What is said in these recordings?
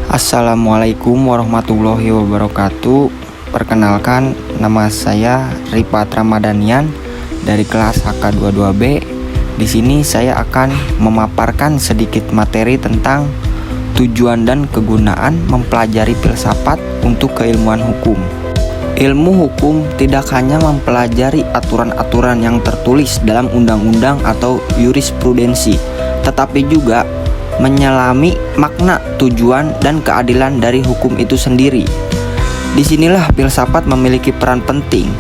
Assalamualaikum warahmatullahi wabarakatuh. Perkenalkan, nama saya Ripat Ramadhanian dari kelas HK22B. Di sini saya akan memaparkan sedikit materi tentang tujuan dan kegunaan mempelajari filsafat untuk keilmuan hukum. Ilmu hukum tidak hanya mempelajari aturan-aturan yang tertulis dalam undang-undang atau jurisprudensi, tetapi juga menyelami makna, tujuan, dan keadilan dari hukum itu sendiri. Disinilah filsafat memiliki peran penting.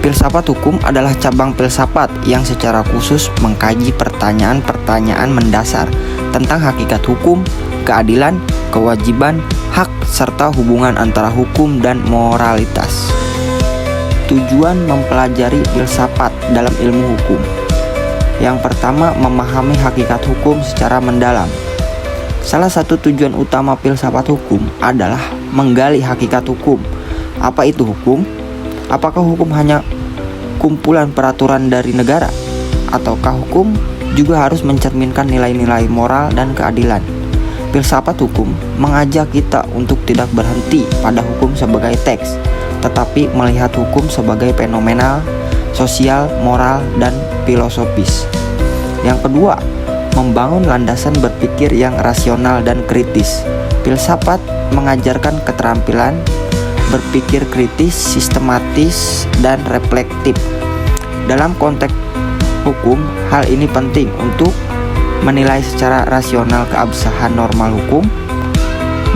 Filsafat hukum adalah cabang filsafat yang secara khusus mengkaji pertanyaan-pertanyaan mendasar tentang hakikat hukum, keadilan, kewajiban, hak, serta hubungan antara hukum dan moralitas. Tujuan mempelajari filsafat dalam ilmu hukum. Yang pertama, memahami hakikat hukum secara mendalam. Salah satu tujuan utama filsafat hukum adalah menggali hakikat hukum. Apa itu hukum? Apakah hukum hanya kumpulan peraturan dari negara? Ataukah hukum juga harus mencerminkan nilai-nilai moral dan keadilan? Filsafat hukum mengajak kita untuk tidak berhenti pada hukum sebagai teks, tetapi melihat hukum sebagai fenomenal, sosial, moral, dan filosofis. Yang kedua, membangun landasan berpikir yang rasional dan kritis. Filsafat mengajarkan keterampilan berpikir kritis, sistematis, dan reflektif. Dalam konteks hukum, hal ini penting untuk menilai secara rasional keabsahan normal hukum,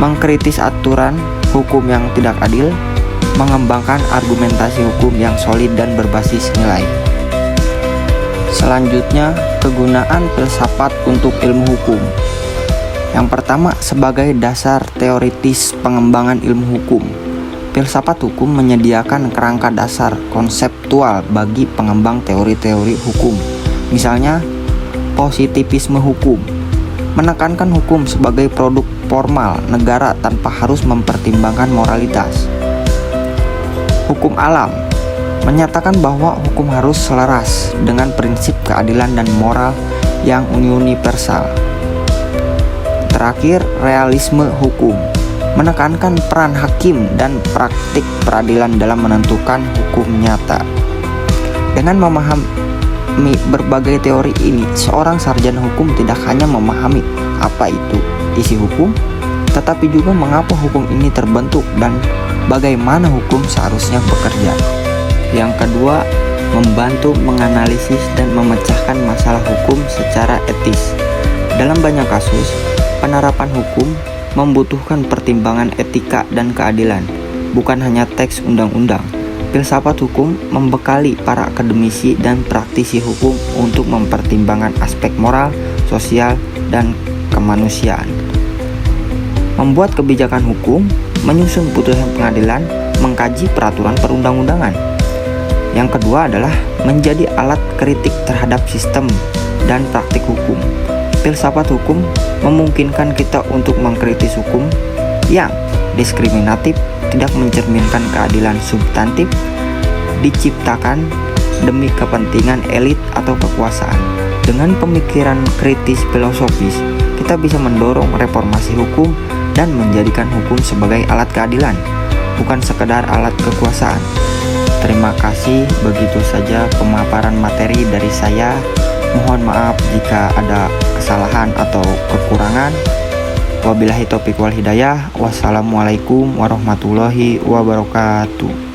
mengkritis aturan hukum yang tidak adil, mengembangkan argumentasi hukum yang solid dan berbasis nilai. Selanjutnya, kegunaan filsafat untuk ilmu hukum. Yang pertama, sebagai dasar teoritis pengembangan ilmu hukum. Filsafat hukum menyediakan kerangka dasar konseptual bagi pengembang teori-teori hukum. Misalnya, positivisme hukum menekankan hukum sebagai produk formal negara tanpa harus mempertimbangkan moralitas. Hukum alam menyatakan bahwa hukum harus selaras dengan prinsip keadilan dan moral yang universal. Terakhir, realisme hukum menekankan peran hakim dan praktik peradilan dalam menentukan hukum nyata. Dengan memahami berbagai teori ini, seorang sarjana hukum tidak hanya memahami apa itu isi hukum, tetapi juga mengapa hukum ini terbentuk dan bagaimana hukum seharusnya bekerja. Yang kedua, membantu menganalisis dan memecahkan masalah hukum secara etis. Dalam banyak kasus, penerapan hukum membutuhkan pertimbangan etika dan keadilan, bukan hanya teks undang-undang. Filsafat hukum membekali para akademisi dan praktisi hukum untuk mempertimbangkan aspek moral, sosial, dan kemanusiaan. Membuat kebijakan hukum, menyusun putusan pengadilan, mengkaji peraturan perundang-undangan. Yang kedua adalah menjadi alat kritik terhadap sistem dan praktik hukum. Filsafat hukum memungkinkan kita untuk mengkritis hukum yang diskriminatif, tidak mencerminkan keadilan substantif, diciptakan demi kepentingan elit atau kekuasaan. Dengan pemikiran kritis filosofis, kita bisa mendorong reformasi hukum dan menjadikan hukum sebagai alat keadilan, bukan sekedar alat kekuasaan. Terima kasih, begitu saja pemaparan materi dari saya. Mohon maaf jika ada kesalahan atau kekurangan. Wabillahi taufiq wal hidayah. Wassalamualaikum warahmatullahi wabarakatuh.